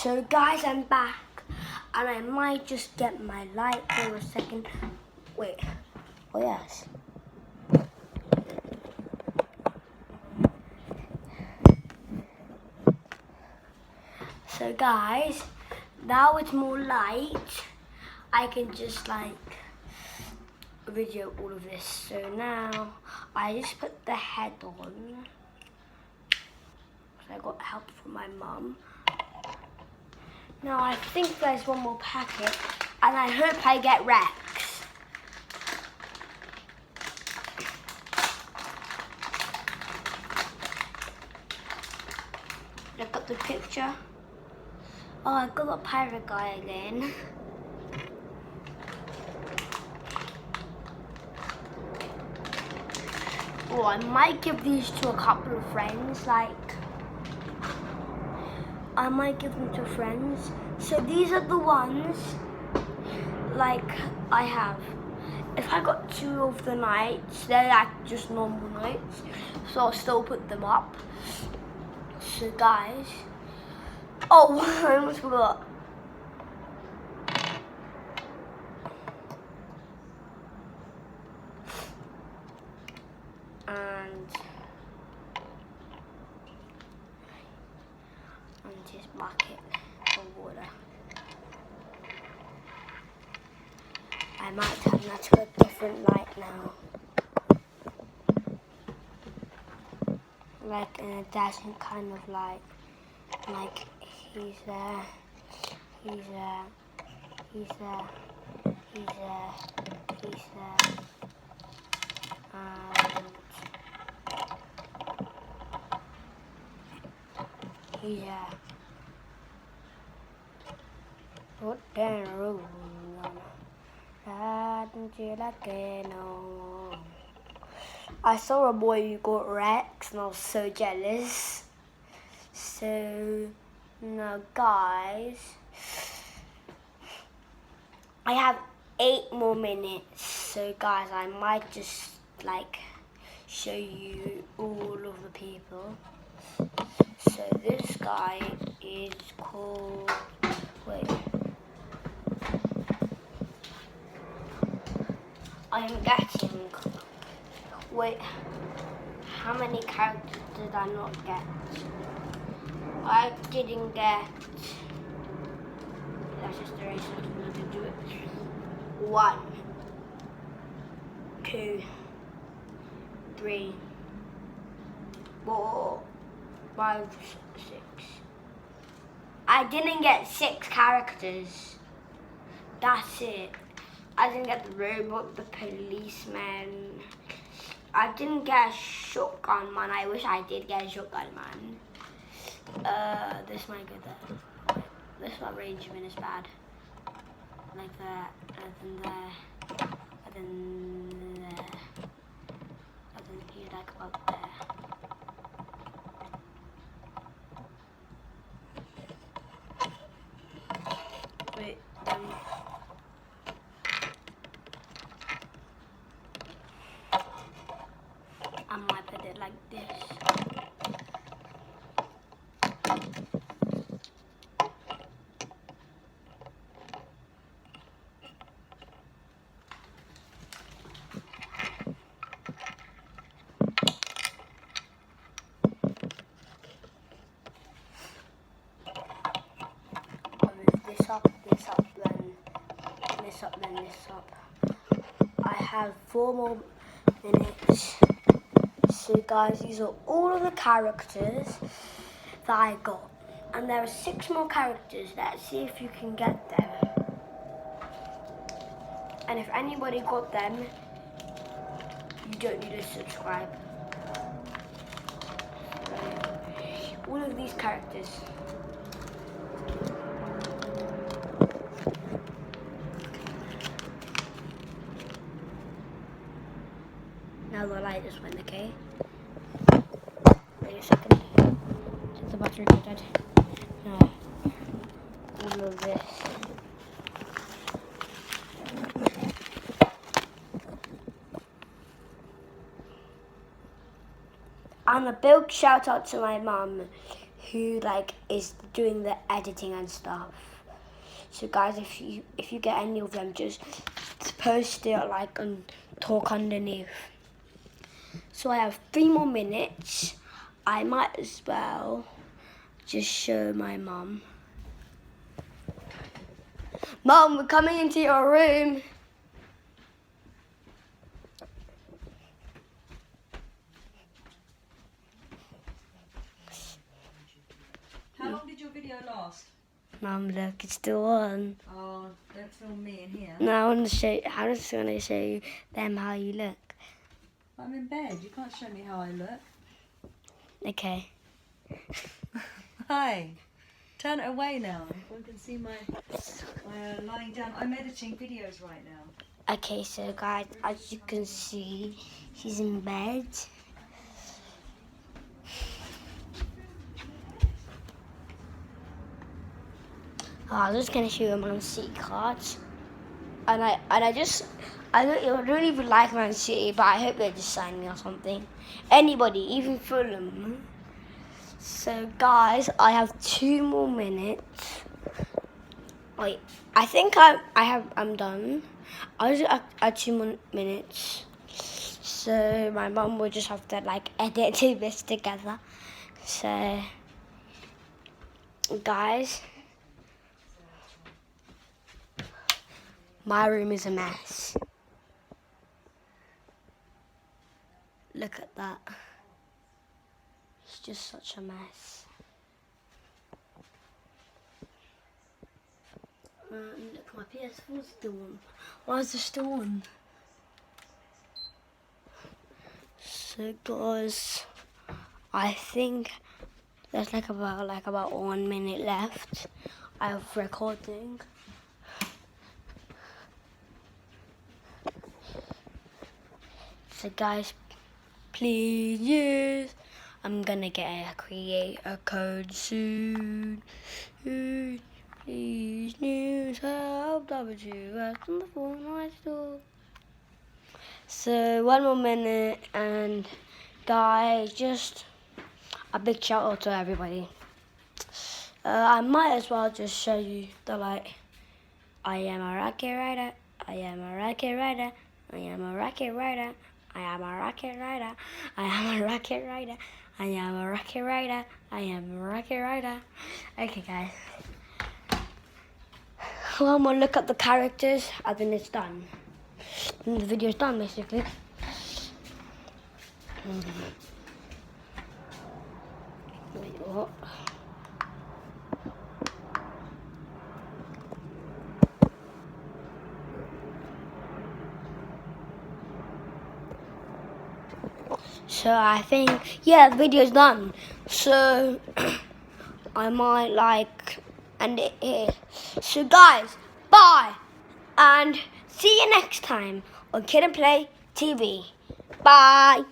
So guys, I'm back, and I might just get my light for a second. Wait, oh yes. So guys, now it's more light. I can just like video all of this. So now I just put the head on. So I got help from my mum. Now I think there's one more packet, and I hope I get Rex. Look at the picture. Oh, I got a pirate guy again. Oh, I might give these to a couple of friends, I might give them to friends. So these are the ones, I have. If I got 2 of the knights, they're like just normal knights, so I'll still put them up. So guys, oh, I almost forgot. And his bucket of water. I might turn that to a different light now. Like in a dashing kind of light. Like he's there, he's there, he's there, he's there, he's there. And he's there. What the room? I saw a boy who got Rex and I was so jealous. So now guys, I have 8 more minutes. So guys, I might just show you all of the people. So this guy is called, I'm getting, how many characters did I not get? I didn't get, let's just erase it, I'm going to do it. 1, 2, 3, 4, 5, 6. I didn't get 6 characters. That's it. I didn't get the robot, the policeman. I didn't get a shotgun man. I wish I did get a shotgun man. This might go there. This one arrangement is bad. Like that, and then there, and then there, and then here, like about there. Wait, I might put it like this. This up, then this up, then this up. I have 4 more minutes. So guys, these are all of the characters that I got. And there are 6 more characters. Let's see if you can get them. And if anybody got them, you don't need to subscribe. So, all of these characters. Now the light just went, okay? Wait a second. Is the battery dead? No. All of this. And a big shout out to my mum, who like is doing the editing and stuff. So guys, if you get any of them, just post it like and talk underneath. So I have 3 more minutes. I might as well just show my mum. Mum, we're coming into your room. How long did your video last? Mum, look, it's still on. Oh, don't film me in here. No, I want to show. I'm just going to show you them how you look. I'm in bed. You can't show me how I look. Okay. Hi. Turn it away now. Everyone can see my lying down. I'm editing videos right now. Okay, so guys, as you can see, she's in bed. Oh, I was just gonna show you Man City cards, and I don't even like Man City, but I hope they just sign me or something. Anybody, even Fulham. So guys, I have 2 more minutes. Wait, I think I'm done. I was at 2 more minutes, so my mum will just have to like edit this together. So guys, my room is a mess. Look at that. It's just such a mess. Look, my PS4's still on. Why is it still on? So guys, I think there's like about 1 minute left. I have recording. So guys, please use. I'm gonna create a code soon. Please use help WS on the Fortnite store. So 1 more minute, and guys, just a big shout out to everybody. I might as well just show you the like. I am a rocket rider. I am a rocket rider. I am a rocket rider. I am a rocket rider. I am a rocket rider. I am a rocket rider. I am a rocket rider. Okay, guys. One more look at the characters, and then it's done. And the video's done, basically. Wait, what? So I think, yeah, the video's done. So I might like end it here. So guys, bye, and see you next time on Kid and Play TV. Bye.